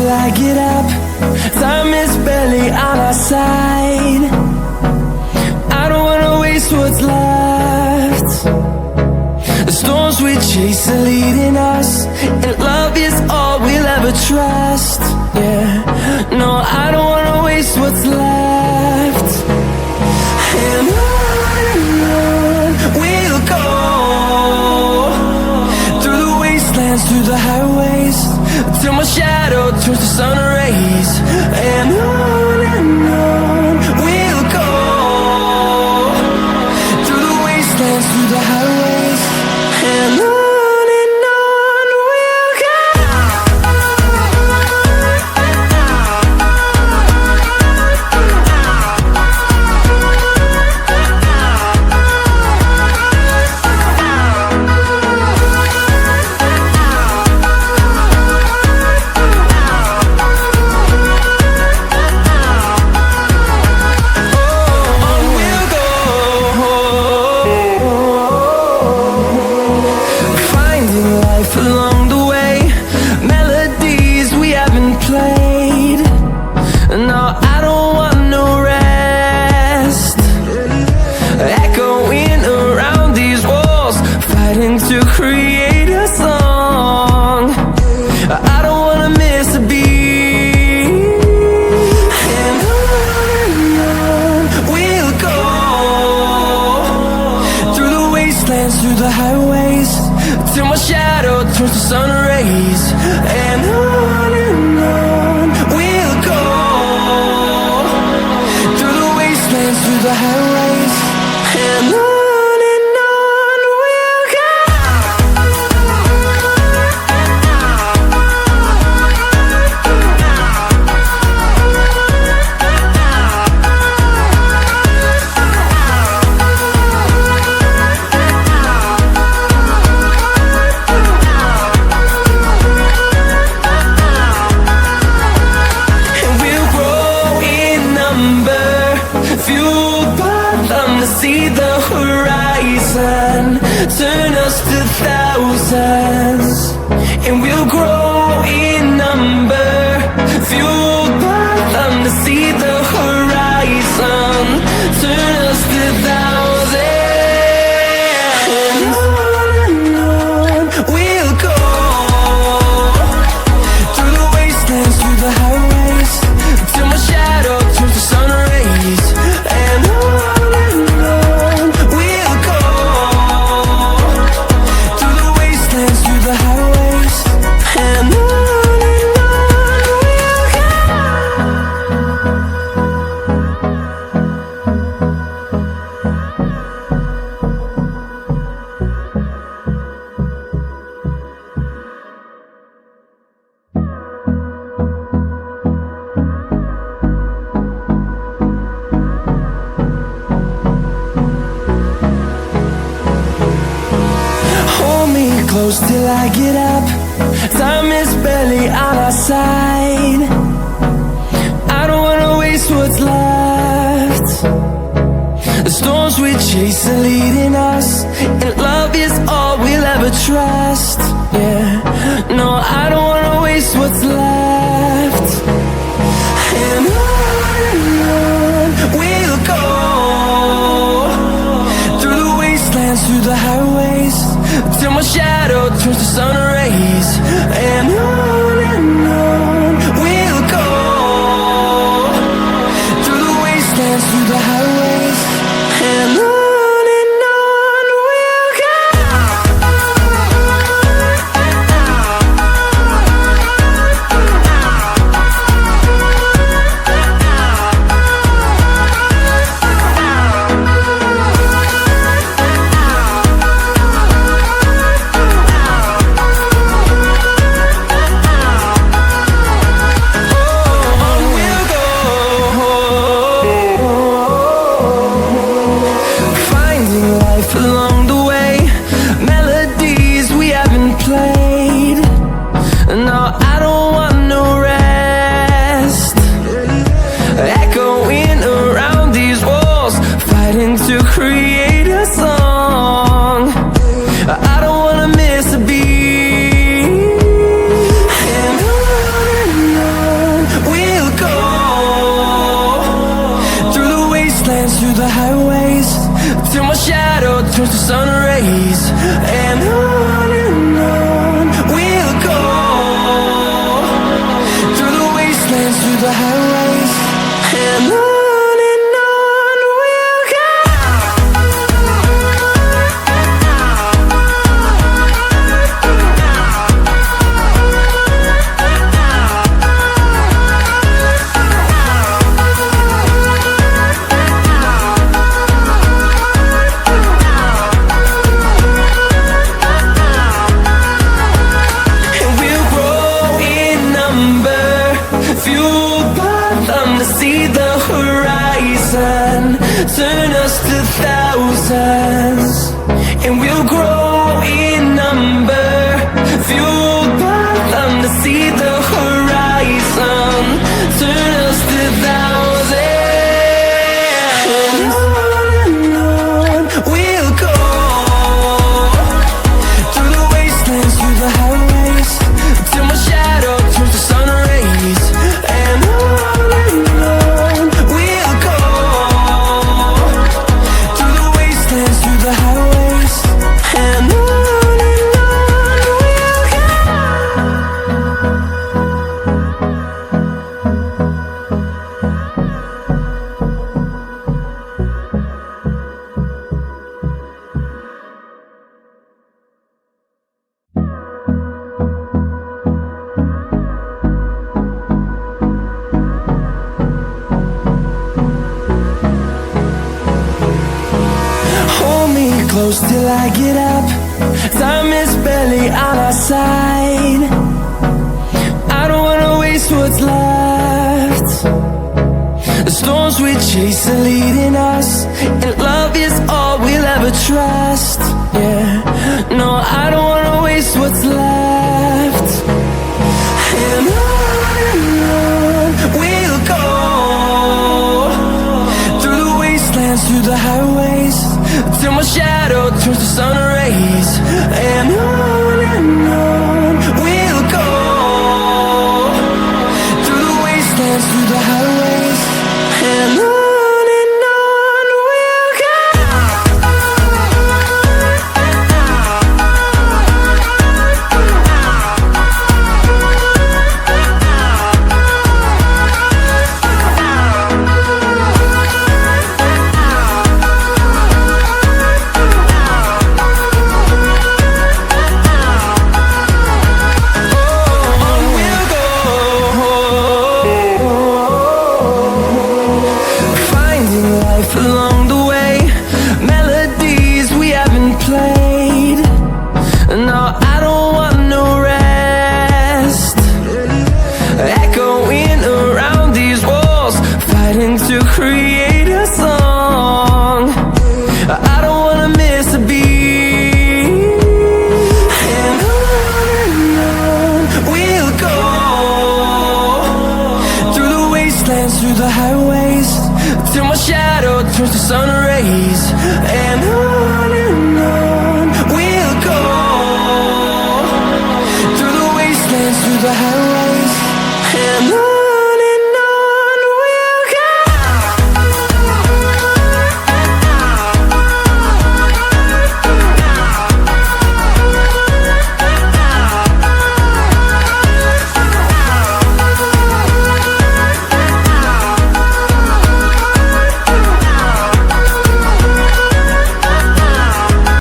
till I get up. Time is barely on our side. I don't wanna waste what's left. The storms we chase are leading us, and love is all we'll ever trust. Yeah, no, I don't wanna waste what's left. And on we'll go, through the wastelands, through the highways, till my shadow turns to sun rays. And on we'll go, through the wastelands, through the highways, and on we'll go. Along the way, melodies we haven't played. No, I don't want no rest. Echoing around these walls, fighting to create a song. I don't wanna miss a beat. And on we'll go, through the wastelands, through the highways, till my shadow turns to sun rays. And on we'll go, through the wastelands, through the highways, and on we'll go. Fueled by them to see the horizon, turn us to thousands, and we'll grow in number. Fueled by them to see the horizon, turn us to thousands, and on we'll go, through the wastelands, through the highways, till my shadow turns to sun rays. And on we'll go, through the wastelands, through the highways, and on we'll go. Hold me close till I get up. Time is barely on our side. I don't wanna waste what's left. The storms we chase are leading us, and love is all we'll ever trust. Yeah, no, I don't wanna waste what's left. And on we'll go, through the wastelands, through the highways, till my shadow turns to sun rays. And on we'll go, through the wastelands, through the highways, and on we'll go. turns to sun rays, and on we'll go, through the wastelands, through the highways, and on we'll go. Turn us to thousands, and we'll grow in number, fueled by them to see the horizon. Turn us to thousands, and on we'll go, through the wastelands, through the highways, till my shadow turns to sun rays, and on we'll go, through the highways, and on we'll go. Hold me close till I get up. Time is barely on our side. I don't wanna waste what's left. The storms we chase are leading us, and love is all we'll ever trust. Yeah, no, I don't wanna waste what's left. And on we'll go, through the wastelands, through the highways, till my shadow turns to sun rays, and on we'll go, through the wastelands, through the highways, and on we'll go. Along the way, melodies we haven't played. No, I don't want no rest. Echoing around these walls, fighting to create a song. I don't wanna miss a beat. And on we'll go, through the wastelands, through the highways, till my shadow turns to sun rays, and on we'll go, through the wastelands, through the highways.